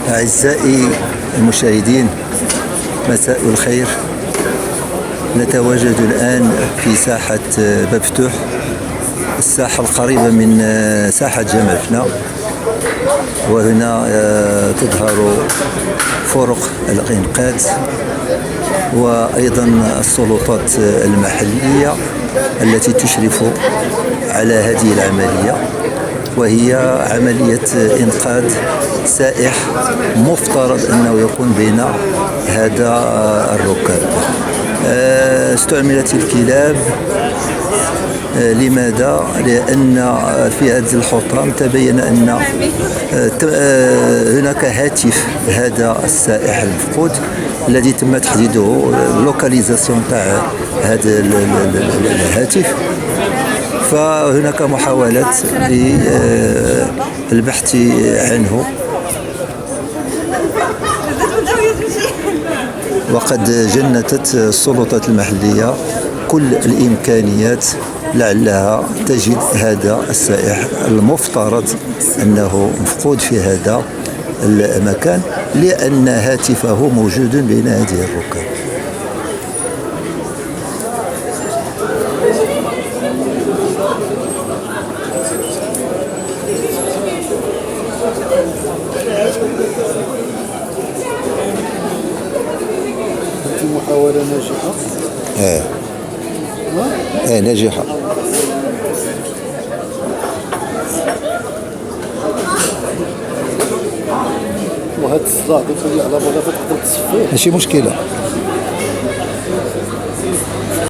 أعزائي المشاهدين، مساء الخير. نتواجد الآن في ساحة بفتوح، الساحة القريبة من ساحة جمال فنا، وهنا تظهر فرق الإنقاذ وأيضا السلطات المحلية التي تشرف على هذه العملية، وهي عملية إنقاذ سائح مفترض أنه يكون بين هذا الركاب. استعملت الكلاب. لماذا؟ لأن في هذه الحطام تبين أن هناك هاتف هذا السائح المفقود الذي تم تحديده، اللوكاليزاسيون تاع هذا الهاتف. فهناك محاولات للبحث عنه، وقد جندت السلطات المحلية كل الإمكانيات لعلها تجد هذا السائح المفترض أنه مفقود في هذا المكان، لأن هاتفه موجود بين هذه الركاب. محاولة ناجحة. ناجحة. وهذا الصداع ديال على بلاصة تقدر تصفيه. ماشي مشكلة.